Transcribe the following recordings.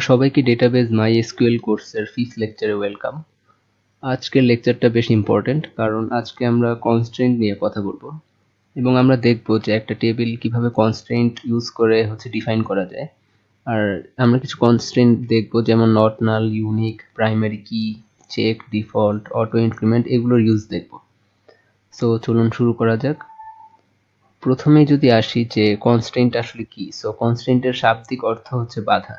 সবাইকে database MySQL কোর্সের 5th লেকচারে ওয়েলকাম। আজকের লেকচারটা বেশ ইম্পর্টেন্ট, কারণ আজকে আমরা কনস্ট্রেন্ট নিয়ে কথা বলবো এবং আমরা দেখব যে একটা টেবিল কিভাবে কনস্ট্রেন্ট ইউজ করে ডিফাইন করা যায়। আর আমরা কিছু কনস্ট্রেন্ট দেখব, যেমন নট নাল, ইউনিক, প্রাইমারি কি, চেক, ডিফল্ট, অটো ইনক্রিমেন্ট, এগুলোর ইউজ দেখব। সো চলুন শুরু করা যাক। প্রথমেই যদি আসি যে কনস্ট্রেন্ট আসলে কি। সো কনস্ট্রেন্টের শাব্দিক অর্থ হচ্ছে বাধা,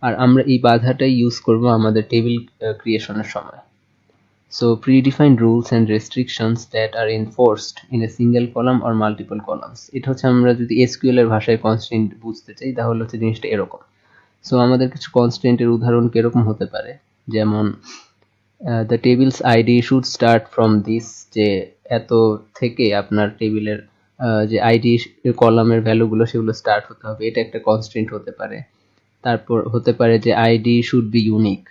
আর আমরা এই বাধাটাই ইউজ করব আমাদের টেবিল ক্রিয়েশনের সময়। So predefined rules and restrictions that are enforced in a single column or multiple columns. এটা হচ্ছে আমরা যদি SQL এর ভাষায় কনস্ট্রেন্ট বুঝতে চাই তাহলে হচ্ছে জিনিসটা এরকম। সো আমাদের কিছু কনস্ট্রেন্টের উদাহরণ কিরকম হতে পারে, যেমন the tables ID should start from this, যে এত থেকে আপনার টেবিলের যে আইডি কলামের ভ্যালুগুলো সেগুলো স্টার্ট হতে হবে, এটা একটা কনস্ট্রেন্ট হতে পারে। তারপর হতে পারে যে আইডি শুড বি ইউনিক,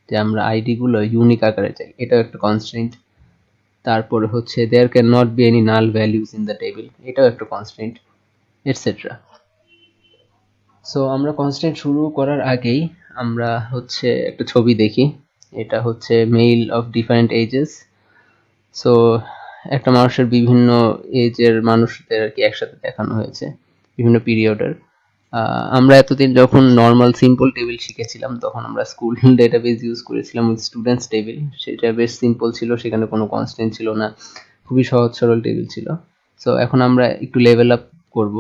যে আমরা আইডি গুলো ইউনিক আকারে চাই, এটাও একটা কনস্ট্রেন্ট। তারপরে হচ্ছে there can not be any null values in the table, এটাও একটা কনস্ট্রেন্ট, এটসেট্রা। সো আমরা কনস্ট্রেন্ট শুরু করার আগেই আমরা হচ্ছে একটা ছবি দেখি। এটা হচ্ছে male of different ages. So একটা মানুষের বিভিন্ন এজের মানুষদের আর কি একসাথে দেখানো হয়েছে, বিভিন্ন পিরিয়ডের। আমরা এতদিন যখন নর্মাল সিম্পল টেবিল শিখেছিলাম তখন আমরা স্কুল ডেটাবেজ ইউজ করেছিলাম উইথ স্টুডেন্টস টেবিল। সেটা বেশ সিম্পল ছিল, সেখানে কোনো কনস্ট্যান্ট ছিল না, খুবই সহজ সরল টেবিল ছিল। সো এখন আমরা একটু লেভেল আপ করব।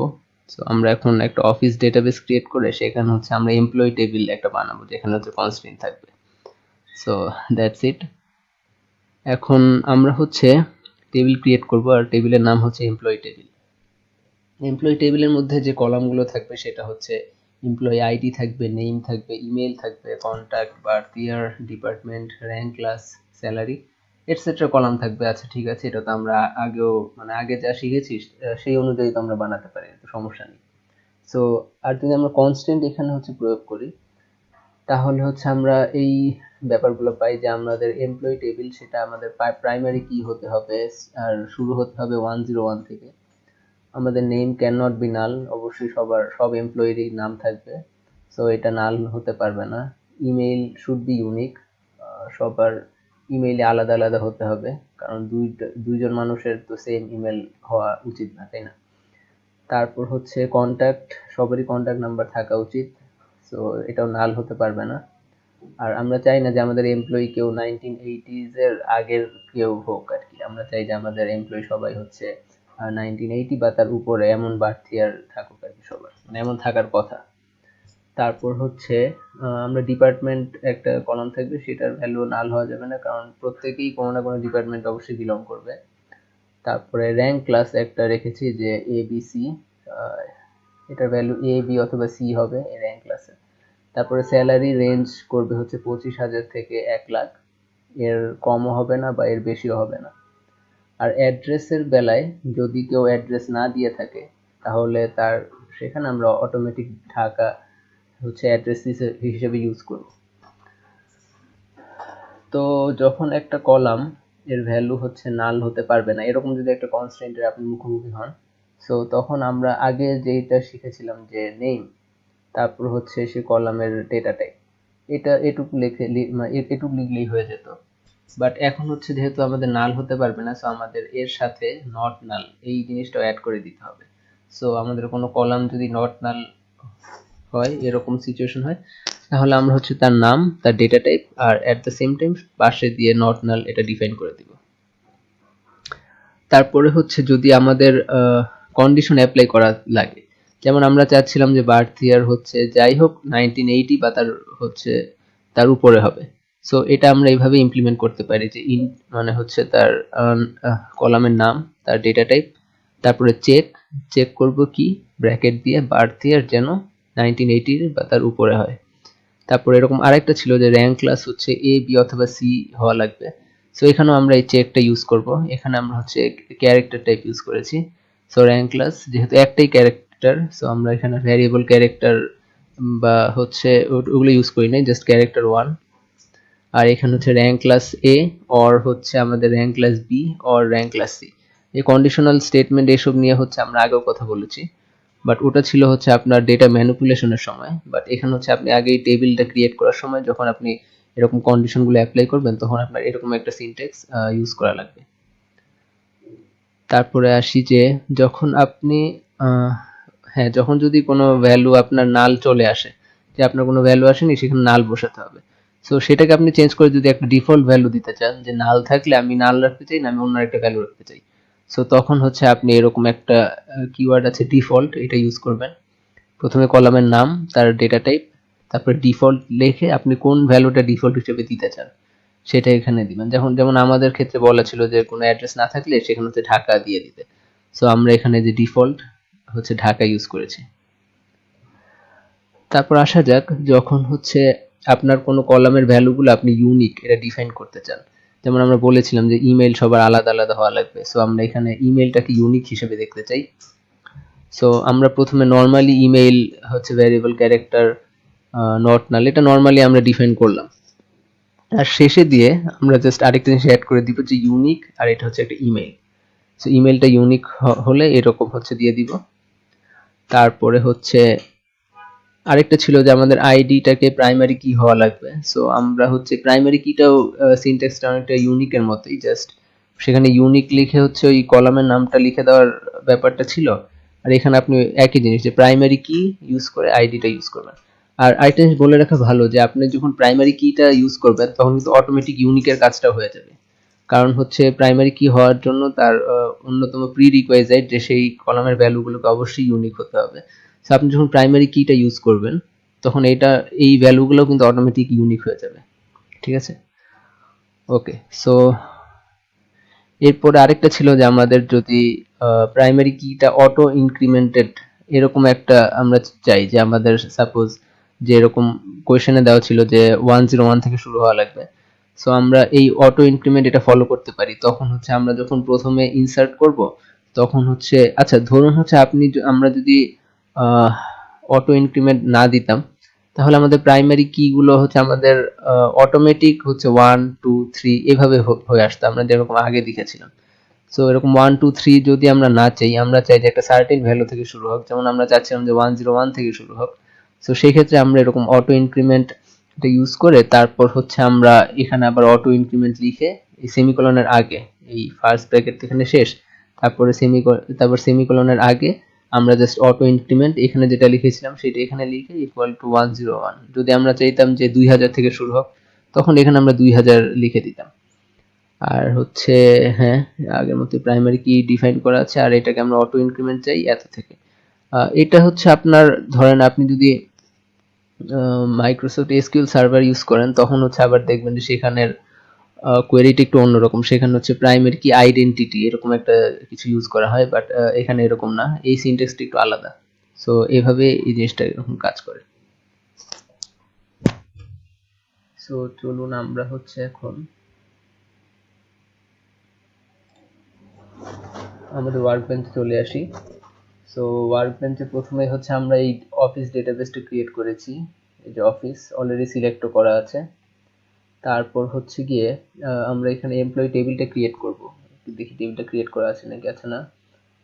সো আমরা এখন একটা অফিস ডেটাবেস ক্রিয়েট করে সেখানে হচ্ছে আমরা এমপ্লয়ি টেবিল একটা বানাবো, যেখানে হচ্ছে কনস্ট্যান্ট থাকবে। So that's it. এখন আমরা হচ্ছে টেবিল ক্রিয়েট করব, আর টেবিলের নাম হচ্ছে এমপ্লয়ি টেবিল। এমপ্লয়ি টেবিলের মধ্যে যে কলামগুলো থাকবে সেটা হচ্ছে এমপ্লয়ি আইডি থাকবে, নেম থাকবে, ইমেল থাকবে, কন্ট্যাক্ট, বার্থ ইয়ার, department, rank, class, salary, etcetera column থাকবে। আচ্ছা ঠিক আছে, এটা তো আমরা আগেও আগে যা শিখেছি সেই অনুযায়ী তো আমরা বানাতে পারি, তো সমস্যা নেই। সো আর যদি আমরা কনস্ট্যান্ট এখানে হচ্ছে প্রয়োগ করি তাহলে হচ্ছে আমরা এই ব্যাপারগুলো পাই যে আমাদের এমপ্লয়ি টেবিল সেটা আমাদের প্রাইমারি কি হতে হবে, আর শুরু হতে হবে 101 থেকে। আমাদের নেম ক্যান নট বি নাল, অবশ্যই সব এমপ্লয়িরই নাম থাকবে, সো এটা নাল হতে পারবে না। ইমেইল শুড বি ইউনিক, সবার ইমেইলে আলাদা আলাদা হতে হবে, কারণ দুইজন মানুষের তো সেম ইমেল হওয়া উচিত না, তাই না? তারপর হচ্ছে কন্ট্যাক্ট, সবারই কন্ট্যাক্ট নাম্বার থাকা উচিত, সো এটাও নাল হতে পারবে না। আর আমরা চাই না যে আমাদের এমপ্লয়ি কেউ 1980s এর আগের কেউ হোক আর কি, আমরা চাই যে আমাদের এমপ্লয়ি সবাই হচ্ছে 1980 বা তার উপরে, এমন বার্থ ইয়ার থাকুক আর কি সবার, এমন থাকার কথা। তারপর হচ্ছে আমরা ডিপার্টমেন্ট একটা কলাম থাকবে, সেটার ভ্যালু নাল হওয়া যাবে না, কারণ প্রত্যেকেই কোনো না কোনো ডিপার্টমেন্ট অবশ্যই বিলং করবে। তারপরে র্যাঙ্ক ক্লাস একটা রেখেছি যে এ বি সি, এটার ভ্যালু এ বি অথবা সি হবে এই র্যাঙ্ক ক্লাসে। তারপরে স্যালারি রেঞ্জ করবে হচ্ছে 25,000 থেকে 1 লাখ, এর কমও হবে না বা এর বেশিও হবে না। আর অ্যাড্রেসের বেলায় যদি কেউ অ্যাড্রেস না দিয়ে থাকে তাহলে তার সেখানে আমরা অটোমেটিক ঢাকা হচ্ছে অ্যাড্রেস হিসেবে ইউজ করব। তো যখন একটা কলাম এর ভ্যালু হচ্ছে নাল হতে পারবে না, এরকম যদি একটা কনস্ট্যান্টের আপনি মুখোমুখি হন, সো তখন আমরা আগে যেটা শিখেছিলাম যে নেম, তারপর হচ্ছে সে কলামের ডেটা টাইপ, এটা এটুকু এটুকু লিখলেই হয়ে যেত। বাট এখন হচ্ছে যেহেতু আমাদের নাল হতে পারবে না, সো আমাদের এর সাথে নট নাল এই জিনিসটাও অ্যাড করে দিতে হবে। সো আমাদের কোনো কলাম যদি নট নাল হয়, এরকম সিচুয়েশন হয়, তাহলে আমরা হচ্ছে তার নাম, তার ডেটা টাইপ, আর অ্যাট দ্য সেম টাইম পাশে দিয়ে নট নাল এটা ডিফাইন করে দিব। তারপরে হচ্ছে যদি আমাদের কন্ডিশন অ্যাপ্লাই করা লাগে, যেমন আমরা চাচ্ছিলাম যে বার্থ ইয়ার হচ্ছে যাই হোক 1980 বা তার হচ্ছে তার উপরে হবে। সো এটা আমরা এইভাবে ইমপ্লিমেন্ট করতে পারি যে মানে হচ্ছে তার কলামের নাম, তার ডেটা টাইপ, তারপরে চেক করব কি ব্র্যাকেট দিয়ে বার্থ ইয়ার যেন 1980 বা তার উপরে হয়। তারপরে এরকম আরেকটা ছিল যে র্যাঙ্ক ক্লাস হচ্ছে এ বি অথবা সি হওয়া লাগবে। সো এখানেও আমরা এই চেকটা ইউজ করব, এখানে আমরা হচ্ছে ক্যারেক্টার টাইপ ইউজ করেছি। সো র্যাঙ্ক ক্লাস যেহেতু একটাই ক্যারেক্টার, সো আমরা এখানে ভ্যারিয়েবল ক্যারেক্টার বা হচ্ছে ওগুলো ইউজ করি নাই, জাস্ট ক্যারেক্টার 1। আর এখানে হচ্ছে র্যাঙ্ক ক্লাস এ অর হচ্ছে আমাদের rank class B or rank class C. এই কন্ডিশনাল স্টেটমেন্ট এসব নিয়ে হচ্ছে আমরা আগেও কথা বলেছি। বাট ওটা ছিল হচ্ছে আপনার ডেটা ম্যানিপুলেশনের সময়। বাট এখানে হচ্ছে আপনি আগে এই টেবিলটা ক্রিয়েট করার সময় যখন আপনি এরকম কন্ডিশনগুলো অ্যাপ্লাই করবেন তখন আপনার এরকম একটা সিনট্যাক্স ইউজ করা লাগবে। তারপরে আসি যে যখন আপনি হ্যাঁ, যখন যদি কোনো ভ্যালু আপনার নাল চলে আসে, যে আপনার কোনো ভ্যালু আসেনি সেখানে নাল বসাতে হবে। সো সেটাকে আপনি চেঞ্জ করে যদি একটা ডিফল্ট ভ্যালু দিতে চান, যে নাল থাকলে আমি নাল রাখতে চাই না আমি অন্য একটা ভ্যালু রাখতে চাই, সো তখন হচ্ছে আপনি এরকম একটা কিওয়ার্ড আছে ডিফল্ট, এটা ইউজ করবেন। প্রথমে কলামের নাম, তার ডেটা টাইপ, তারপর ডিফল্ট লিখে আপনি কোন ভ্যালুটা ডিফল্ট হিসেবে দিতে চান সেটা এখানে দিবেন। যেমন আমাদের ক্ষেত্রে বলা ছিল যে কোনো অ্যাড্রেস না থাকলে সেখানে হচ্ছে ঢাকা দিয়ে দিতে। সো আমরা এখানে যে ডিফল্ট হচ্ছে ঢাকা ইউজ করেছি। তারপর আসা যাক যখন হচ্ছে আপনার কোনো কলামের ভ্যালুগুলো আপনি ইউনিক এটা ডিফাইন করতে চান। যেমন আমরা বলেছিলাম যে ইমেইল সবার আলাদা আলাদা হওয়া লাগবে। সো আমরা এখানে ইমেইলটাকে ইউনিক হিসেবে দেখতে চাই। সো আমরা প্রথমে নর্মালি ইমেইল হচ্ছে ভ্যারিয়েবল ক্যারেক্টার নট নাল, এটা নর্মালি আমরা ডিফাইন করলাম। আর শেষে দিয়ে আমরা জাস্ট আরেকটা জিনিস অ্যাড করে দিব যে ইউনিক, আর এটা হচ্ছে একটা ইমেইল। সো ইমেইলটা ইউনিক হলে এরকম হচ্ছে দিয়ে দিব। তারপরে হচ্ছে আরেকটা ছিল যে আমাদের আইডিটাকে প্রাইমারি কি হওয়া লাগবে। সো আমরা হচ্ছে প্রাইমারি কিটাও সিনট্যাক্সটা অনেকটা ইউনিকের মতোই, জাস্ট সেখানে ইউনিক লিখে হচ্ছে ওই কলামের নামটা লিখে দেওয়ার ব্যাপারটা ছিল। আর এখানে আপনি একই জিনিস যে প্রাইমারি কি ইউজ করে আইডিটা ইউজ করবেন। আর আরেকটা জিনিস বলে রাখা ভালো যে আপনি যখন প্রাইমারি কিটা ইউজ করবেন তখন কিন্তু অটোমেটিক ইউনিকের কাজটা হয়ে যাবে। কারণ হচ্ছে প্রাইমারি কি হওয়ার জন্য তার অন্যতম প্রি রিকোয়েজাইট যে সেই কলামের ভ্যালুগুলোকে অবশ্যই ইউনিক হতে হবে। সো আপনি যখন প্রাইমারি কিটা ইউজ করবেন তখন এই ভ্যালুগুলো কিন্তু অটোমেটিক ইউনিক হয়ে যাবে। ঠিক আছে, ওকে। সো এরপরে আরেকটা ছিল যে আমাদের যদি প্রাইমারি কিটা অটো ইনক্রিমেন্টেড এরকম একটা আমরা চাই, যে আমাদের সাপোজ যে এরকম কোয়েশনে দেওয়া ছিল যে 101 থেকে শুরু হওয়া লাগবে। সো আমরা এই অটো ইনক্রিমেন্ট এটা ফলো করতে পারি। তখন হচ্ছে আমরা যখন প্রথমে ইনসার্ট করব তখন হচ্ছে আচ্ছা ধরুন হচ্ছে আমরা যদি অটো ইনক্রিমেন্ট না দিতাম তাহলে আমাদের প্রাইমারি কি গুলো হচ্ছে আমাদের অটোমেটিক হচ্ছে 1 2 3 এভাবে হয়ে আসতো, আমরা যেরকম আগে দেখেছিলাম। সো এরকম 1 2 3 যদি আমরা না চাই, আমরা চাই যে একটা সার্টেন ভ্যালু থেকে শুরু হোক, যেমন আমরা চাচ্ছিলাম যে 101 থেকে শুরু হোক। সো সেই ক্ষেত্রে আমরা এরকম অটো ইনক্রিমেন্ট এটা ইউজ করে তারপর হচ্ছে আমরা এখানে আবার অটো ইনক্রিমেন্ট লিখে এই সেমিকোলনের আগে, এই ফার্স্ট ব্র্যাকেট এখানে শেষ, তারপর সেমিকোলনের আগে আমরা জাস্ট অটো ইনক্রিমেন্ট এখানে যেটা লিখেছিলাম সেটা এখানে লিখে ইকুয়াল টু 101। যদি আমরা চাইতাম যে 2000 থেকে শুরু হোক তখন এখানে আমরা 2000 লিখে দিতাম। আর হচ্ছে হ্যাঁ, আগের মতো প্রাইমারি কি ডিফাইন করা আছে, আর এটাকে আমরা অটো ইনক্রিমেন্ট চাই এত থেকে। এটা হচ্ছে আপনার ধরেন আপনি যদি মাইক্রোসফট এসকিউএল সার্ভার ইউজ করেন তখন হচ্ছে আবার দেখবেন যে সেখানের কোয়েরিটা একটু অন্যরকম, সেখানে হচ্ছে প্রাইমারি কি আইডেন্টিটি এরকম একটা কিছু ইউজ করা হয়, বাট এখানে এরকম না, এই সিনট্যাক্সটা একটু আলাদা। সো এভাবে এই জিনিসটা এরকম কাজ করে। সো চলুন আমরা হচ্ছে এখন আমাদের ওয়ার্কবেঞ্চে চলে আসি। সো ওয়ার্কবেঞ্চে প্রথমে হচ্ছে আমরা এই অফিস ডেটাবেসটা ক্রিয়েট করেছি। এই যে অফিস অলরেডি সিলেক্ট করা আছে। তারপর হচ্ছে গিয়ে আমরা এখানে এমপ্লয়ি টেবিলটা ক্রিয়েট করব। একটু দেখি টেবিলটা ক্রিয়েট করা আছে নাকি, আছে না।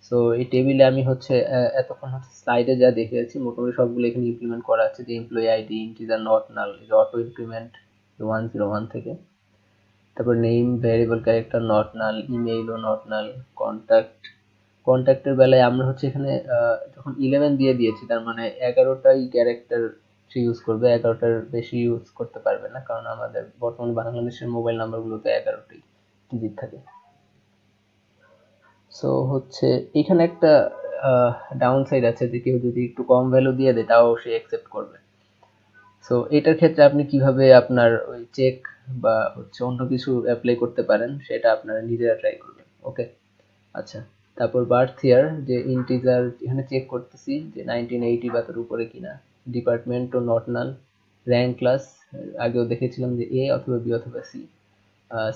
সো এই টেবিলে আমি হচ্ছে এতক্ষণ হচ্ছে স্লাইডে যা দেখিয়েছি মোটামুটি সবগুলো এখানে ইমপ্লিমেন্ট করা আছে, যে employee ID, integer, not null, auto increment 101 থেকে, তারপর name variable character not null, ইমেইলও নট নাল, কন্ট্যাক্টের বেলায় আমরা হচ্ছে এখানে যখন 11 দিয়ে দিয়েছি তার মানে 11টাই ক্যারেক্টার সে ইউজ করবে, 11টার বেশি ইউজ করতে পারবে না, কারণ আমাদের বর্তমানে বাংলাদেশের মোবাইল নাম্বারগুলোতে 11টাই ডিজিট থাকে। সো হচ্ছে এখানে একটা ডাউন সাইড আছে যে কেউ যদি একটু কম ভ্যালু দিয়ে দেয় তাও সে অ্যাকসেপ্ট করবে। সো এটার ক্ষেত্রে আপনি কিভাবে আপনার ওই চেক বা হচ্ছে অন্য কিছু অ্যাপ্লাই করতে পারেন সেটা আপনারা নিজেরা ট্রাই করবেন। ওকে, আচ্ছা। তারপর বার্থ ইয়ার, যে ইন্টিজার এখানে চেক করতেছি যে 1980 বা তার উপরে কিনা। ডিপার্টমেন্ট ও নট নাল। র্যাঙ্ক ক্লাস আগেও দেখেছিলাম যে এ অথবা বি অথবা সি।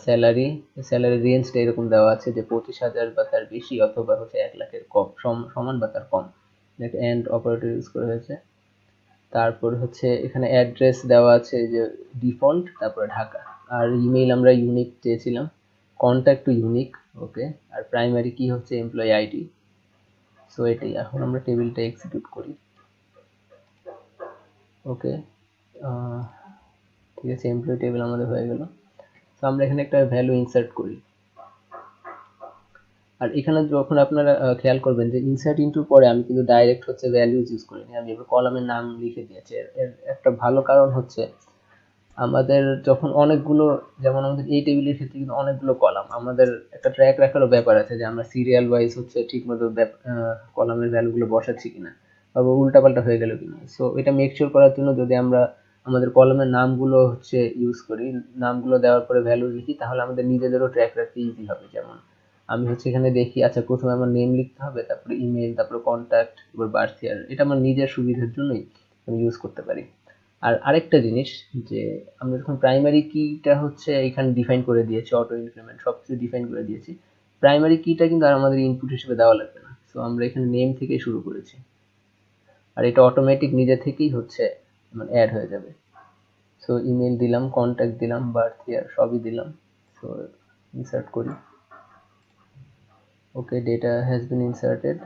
স্যালারি, স্যালারি রেঞ্জটা এরকম দেওয়া আছে যে 25,000 বা তার বেশি অথবা হচ্ছে 1 লাখের কম, সমান বা তার কম। এন্ড অপারেটর ইউজ করা হয়েছে। তারপর হচ্ছে এখানে অ্যাড্রেস দেওয়া আছে যে ডিফল্ট, তারপরে ঢাকা। আর ইমেইল আমরা ইউনিক চেয়েছিলাম, কন্ট্যাক্ট টু ইউনিক। ওকে, আর প্রাইমারি কি হচ্ছে এমপ্লয়ি আইডি। সো এটাই, এখন আমরা টেবিলটা এক্সিকিউট করি। ওকে, ঠিক আছে, এমপ্লয়ি টেবিল আমাদের হয়ে গেল। তো আমরা এখানে একটা ভ্যালু ইনসার্ট করি। আর এখানে যখন আপনারা খেয়াল করবেন যে ইনসার্ট ইনটুর পরে আমি কিন্তু ডাইরেক্ট হচ্ছে ভ্যালুজ ইউজ করিনি, আমি এবার কলামের নাম লিখে দিয়েছি। এর একটা ভালো কারণ হচ্ছে আমাদের যখন অনেকগুলো, যেমন আমাদের এই টেবিলের ক্ষেত্রে কিন্তু অনেকগুলো কলাম, আমাদের একটা ট্র্যাক রাখারও ব্যাপার আছে যে আমরা সিরিয়াল ওয়াইজ হচ্ছে ঠিকমতো কলামের ভ্যালুগুলো বসাচ্ছি কিনা, বা উল্টাপাল্টা হয়ে গেল কিনা। সো এটা মেক শিওর করার জন্য যদি আমরা আমাদের কলামের নামগুলো হচ্ছে ইউজ করি, নামগুলো দেওয়ার পরে ভ্যালু লিখি, তাহলে আমাদের নিজেদেরও ট্র্যাক রাখতে ইজি হবে। যেমন আমি হচ্ছে এখানে দেখি, আচ্ছা প্রথমে আমার নেম লিখতে হবে, তারপরে ইমেল, তারপরে কন্ট্যাক্ট, তারপর বার্থ ইয়ার। এটা আমার নিজের সুবিধার জন্যই আমি ইউজ করতে পারি। আর আরেকটা জিনিস, যে আমরা যখন প্রাইমারি কিটা হচ্ছে এখানে ডিফাইন করে দিয়েছি, অটো ইনক্রিমেন্ট সবকিছু ডিফাইন করে দিয়েছি, প্রাইমারি কিটা কিন্তু আর আমাদের ইনপুট হিসেবে দেওয়া লাগবে না। সো আমরা এখানে নেম থেকেই শুরু করেছি, আর এটা অটোমেটিক নিজে থেকেই হচ্ছে মানে অ্যাড হয়ে যাবে। সো ইমেল দিলাম, কন্ট্যাক্ট দিলাম, বার্থ ইয়ার সবই দিলাম। সো ইনসার্ট করি। ওকে, ডেটা হ্যাজ বিন ইনসার্টেড,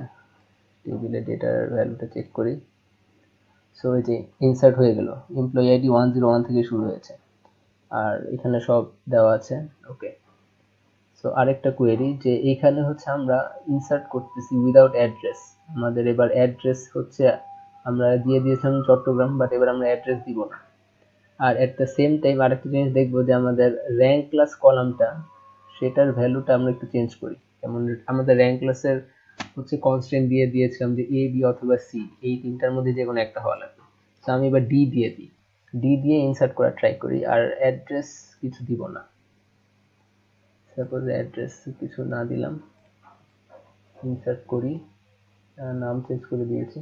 টেবিলে ডেটার ভ্যালুটা চেক করি। সো এই যে ইনসার্ট হয়ে গেল, এমপ্লয়ি আইডি 101 থেকে শুরু হয়েছে, আর এখানে সব দেওয়া আছে। ওকে, সো আরেকটা কোয়েরি, যে এইখানে হচ্ছে আমরা ইনসার্ট করতেছি উইদাউট অ্যাড্রেস। আমাদের এবার অ্যাড্রেস হচ্ছে আমরা দিয়ে দিয়েছিলাম চট্টগ্রাম, বাট এবার আমরা অ্যাড্রেস দিব না। আর এট দ্য সেম টাইম আরেকটা জিনিস দেখবো যে আমাদের র্যাঙ্ক ক্লাস কলামটা, সেটার ভ্যালুটা আমরা একটু চেঞ্জ করি। যেমন আমাদের র্যাঙ্ক ক্লাসের হচ্ছে কনস্ট্যান্ট দিয়ে দিয়েছিলাম যে এ, বি অথবা সি, এই তিনটার মধ্যে যে কোনো একটা হওয়া লাগবে। তো আমি এবার ডি দিয়ে দিই, ডি দিয়ে ইনসার্ট করার ট্রাই করি, আর অ্যাড্রেস কিছু দিব না। সাপোজ অ্যাড্রেস কিছু না দিলাম, ইনসার্ট করি, নাম চেঞ্জ করে দিয়েছি।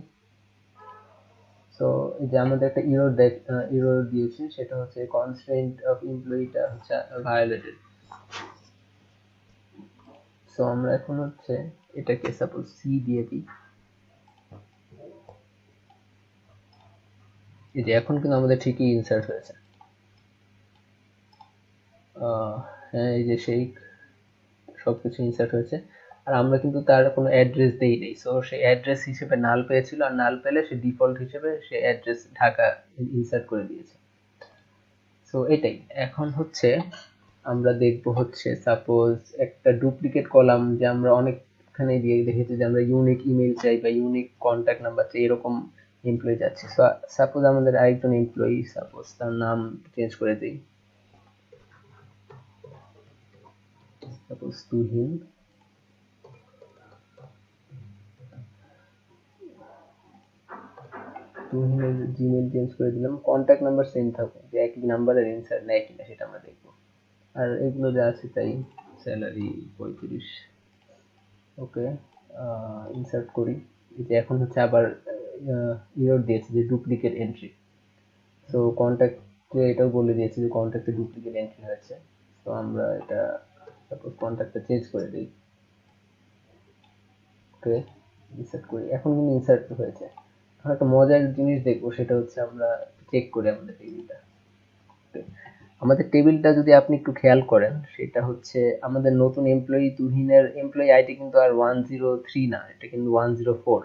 সো এই যে আমাদের একটা ইরর দিয়েছে, সেটা হচ্ছে কনস্ট্রেন্ট অফ এমপ্লয়িটা হচ্ছে ভায়োলেটেড। সো আমরা এখন হচ্ছে এটাকে সাপোজ সি দিয়ে দিই। এই যে এখন কিন্তু আমাদের ঠিকই ইনসার্ট হয়েছে। হ্যাঁ, এই যে সেই সবকিছু ইনসার্ট হয়েছে, আর আমরা কিন্তু তার কোনো অ্যাড্রেস দেই নেই। সো সে অ্যাড্রেস হিসেবে নাল পেয়েছিল, আর নাল পেলে সে ডিফল্ট হিসেবে সে অ্যাড্রেস ঢাকা ইনসার্ট করে দিয়েছে। সো এটাই, এখন হচ্ছে আমরা দেখবো হচ্ছে সাপোজ একটা ডুপ্লিকেট কলাম, যে আমরা অনেকখানে দিয়ে দেখেছি যে আমরা ইউনিক ইমেল চাই বা ইউনিক কন্ট্যাক্ট নাম্বার চাই, এরকম এমপ্লয়ি যাচ্ছে। সো সাপোজ আমাদের আরেকজন এমপ্লয়ি, সাপোজ তার নাম চেঞ্জ করে দিই, সাপোজ তুহিন। তুহিনের জিমেল চেঞ্জ করে দিলাম, কন্ট্যাক্ট নাম্বার সেম থাকুক, যে একই নাম্বারের ইনসার্ট নেয় কিনা সেটা আমরা দেখবো। আর এগুলো যা আছে তাই, স্যালারি 35। ওকে, ইনসার্ট করি। এই যে এখন হচ্ছে আবার ইরর দিয়েছে যে ডুপ্লিকেট এন্ট্রি। সো কন্ট্যাক্টে এটাও বলে দিয়েছে যে কন্ট্যাক্টে ডুপ্লিকেট এন্ট্রি হয়েছে। তো আমরা এটা সাপোজ কন্ট্যাক্টটা চেঞ্জ করে দিই। ওকে, ইনসার্ট করি, এখন কিন্তু ইনসার্ট হয়েছে। এখন একটা মজার জিনিস দেখবো, সেটা হচ্ছে আমরা চেক করি আমাদের টেবিলটা। আমাদের টেবিলটা যদি আপনি একটু খেয়াল করেন, সেটা হচ্ছে আমাদের নতুন এমপ্লয়ি তুহিনের এমপ্লয়ি আইডি কিন্তু আর 103 না, এটা কিন্তু 104।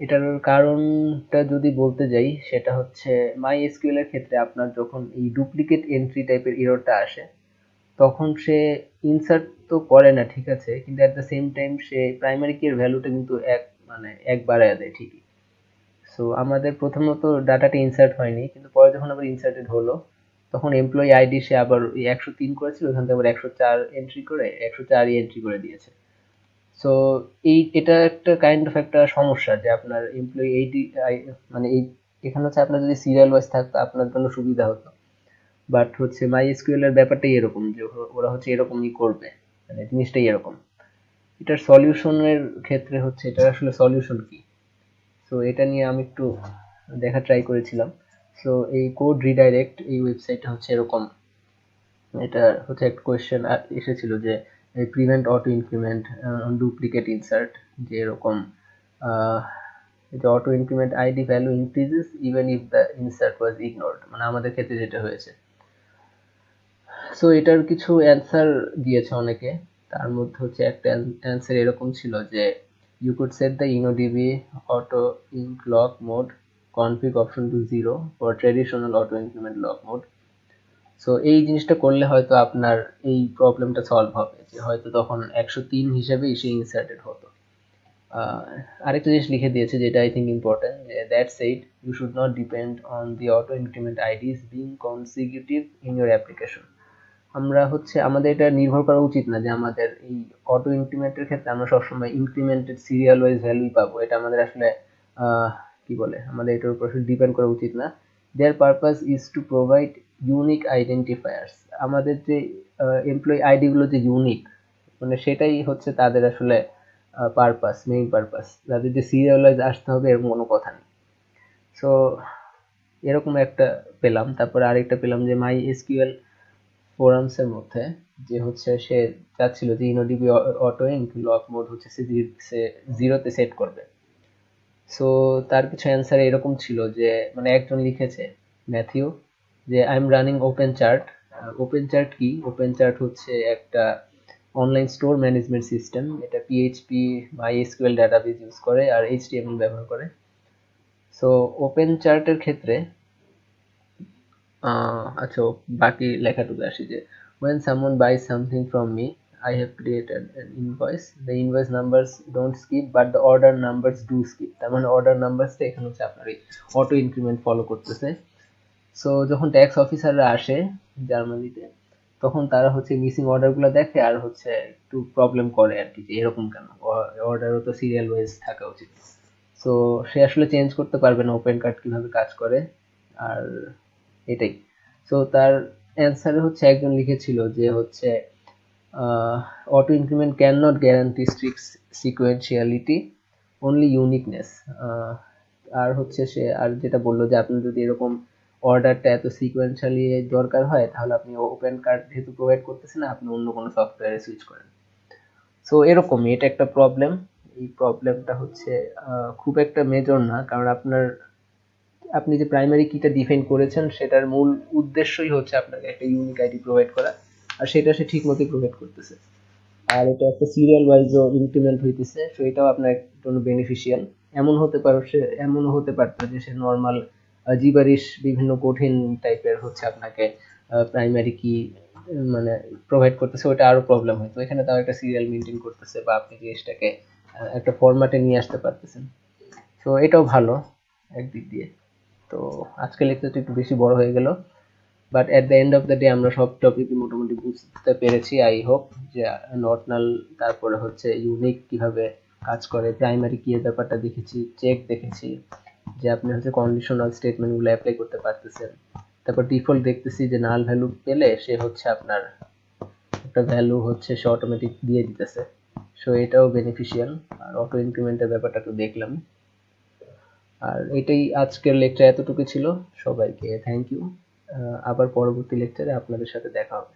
এটার কারণটা যদি বলতে যাই, সেটা হচ্ছে মাই এসকিউএল এর ক্ষেত্রে আপনার যখন এই ডুপ্লিকেট এন্ট্রি টাইপের এররটা আসে, তখন সে ইনসার্ট তো করে না, ঠিক আছে, কিন্তু at the same time say primary কি এর ভ্যালুটা কিন্তু এক বাড়ায় দেয় ঠিকই। সো আমাদের প্রথমত ডাটাটা ইনসার্ট হয়নি, কিন্তু পরে যখন আবার ইনসার্টেড হলো, তখন এমপ্লয়ি আইডি সে আবার ওই 103 করেছিল, ওখান থেকে আবার 104 এন্ট্রি করে 104ই এন্ট্রি করে দিয়েছে। সো এটা একটা কাইন্ড অফ একটা সমস্যা, যে আপনার এমপ্লয়ি এইটি মানে এই এখানে হচ্ছে আপনার যদি সিরিয়াল ওয়াইজ থাকতো আপনার জন্য সুবিধা হতো। বাট হচ্ছে মাই এসকিউএল এর ব্যাপারটাই এরকম, যে ওরা হচ্ছে এরকমই করবে, মানে জিনিসটাই এরকম। এটার সলিউশনের ক্ষেত্রে হচ্ছে এটা আসলে সলিউশন কি, সো এটা নিয়ে আমি একটু দেখার ট্রাই করেছিলাম। সো এই কোড রিডাইরেক্ট এই ওয়েবসাইটটা হচ্ছে এরকম। এটা হচ্ছে একটা কোয়েশ্চেন এসেছিল যে prevent auto increment duplicate insert, যে এরকম আহ, যে auto increment ID value increases even if the insert was ignored, মানে আমাদের ক্ষেত্রে যেটা হয়েছে। সো এটার কিছু অ্যান্সার দিয়েছে অনেকে, তার মধ্যে হচ্ছে একটা অ্যান্সার এরকম ছিল যে you could set the InnoDB auto inc lock mode config option to 0 for traditional auto increment lock mode. So এই জিনিসটা করলে হয়তো আপনার এই প্রবলেমটা সলভ হবে, যে হয়তো তখন 103 হিসেবেই সে ইনসার্টেড হতো। আরেকটা জিনিস লিখে দিয়েছে যেটা আই থিঙ্ক ইম্পর্টেন্ট, যে that said you should not depend on the auto increment IDs being consecutive in your application. আমরা হচ্ছে আমাদের এটা নির্ভর করা উচিত না যে আমাদের এই অটো ইনক্রিমেন্টের ক্ষেত্রে আমরা সবসময় ইনক্রিমেন্টেড সিরিয়াল ওয়াইজ ভ্যালুই পাবো, এটা আমাদের আসলে কি বলে আমাদের এটার উপর ডিপেন্ড করা উচিত না। দেয়ার purpose is to provide unique identifiers. আমাদের যে এমপ্লয়ি আইডি গুলো যে ইউনিক, মানে সেটাই হচ্ছে তাদের আসলে পারপাস, মেইন পারপাস। তাদের যে সিরিয়াল ওয়াইজ আসতে হবে এরকম কোনো কথা নেই। সো এরকম একটা পেলাম। তারপরে আরেকটা পেলাম যে মাই এসকিউএল ফোরামস এর মধ্যে, যে হচ্ছে সে চাচ্ছিল যে ইনোডিবি অটো ইনক লক মোড হচ্ছে সে 0 তে সেট করবে। সো তার কিছু অ্যান্সার এরকম ছিল যে, মানে একজন লিখেছে ম্যাথিউ, যে I am running open chart. Open chart কি? ওপেন চার্ট হচ্ছে একটা অনলাইন স্টোর ম্যানেজমেন্ট সিস্টেম। এটা পিএইচপি মাইএসকিউএল ডাটাবেজ ইউজ করে আর এইচটিএমএল ব্যবহার করে। সো ওপেন চার্টের ক্ষেত্রে আচ্ছা, বাকি লেখাটুকু আসি যে when someone buys something from me, I have created an invoice. The invoice numbers don't skip, but the order numbers do skip. তার মানে অর্ডার নাম্বারসটা এখানে হচ্ছে আপনার এই অটো ইনক্রিমেন্ট ফলো করতেছে। সো যখন ট্যাক্স অফিসাররা আসে জার্মানিতে, তখন তারা হচ্ছে মিসিং অর্ডারগুলো দেখে আর হচ্ছে একটু প্রবলেম করে আর কি, যে এরকম কেন, অর্ডারও তো সিরিয়াল ওয়াইজ থাকা উচিত। সো সে আসলে চেঞ্জ করতে পারবে না ওপেন কার্ড কিভাবে কাজ করে, আর এটাই। সো তার অ্যান্সারে হচ্ছে একজন লিখেছিল যে হচ্ছে auto increment can not guarantee strict sequentiality, only uniqueness. আর হচ্ছে সে আর যেটা বললো যে আপনি যদি এরকম অর্ডারটা এত সিকোয়েন্সিয়ালি দরকার হয়, তাহলে আপনি ওপেন কার্ড যেহেতু প্রোভাইড করতেছেন না, আপনি অন্য কোনো সফটওয়্যারে সুইচ করেন। সো এরকমই, এটা একটা প্রবলেম। এই প্রবলেমটা হচ্ছে খুব একটা মেজর না, কারণ আপনি যে প্রাইমারি কিটা ডিফাইন করেছেন সেটার মূল উদ্দেশ্যই হচ্ছে আপনাকে একটা ইউনিক আইডি প্রোভাইড করা, আর সেটা সে ঠিক মতোই প্রোভাইড করতেছে। আর এটা একটা সিরিয়াল ওয়াইজও ইনক্রিমেন্ট হইতেছে, সো এটাও আপনার জন্য বেনিফিশিয়াল। এমনও হতে পারতো যে সে নর্মাল জিবারিশ বিভিন্ন কঠিন টাইপের হচ্ছে আপনাকে প্রাইমারি কি মানে প্রোভাইড করতেছে, ওটা আরো প্রবলেম হইতো। এখানে তাও একটা সিরিয়াল মেনটেন করতেছে, বা আপনি জিনিসটাকে একটা ফরম্যাটে নিয়ে আসতে পারতেছেন। তো এটাও ভালো একদিক দিয়ে। তো আজকের লেকচারটা একটু বেশি বড় হয়ে গেল, but at the end of the day আমরা সব টপিকই মোটামুটি বুঝতে পেরেছি আই হোপ। যে নট নাল, তারপরে হচ্ছে ইউনিক কিভাবে কাজ করে, প্রাইমারি কি এর ব্যাপারটা দেখেছি, চেক দেখেছি, যে আপনি হচ্ছে কন্ডিশনাল স্টেটমেন্টগুলো অ্যাপ্লাই করতে পারতেছেন। তারপর ডিফল্ট দেখতেছি যে নাল ভ্যালু পেলে সে হচ্ছে আপনার একটা ভ্যালু হচ্ছে সে অটোমেটিক দিয়ে দিতেছে। সো এটাও বেনিফিশিয়াল। আর অটো ইনক্রিমেন্টের ব্যাপারটা তো দেখলাম। আর এটাই আজকের লেকচার, এতটুকু ছিল। সবাইকে থ্যাংক ইউ। আবার পরবর্তী লেকচারে আপনাদের সাথে দেখা হবে।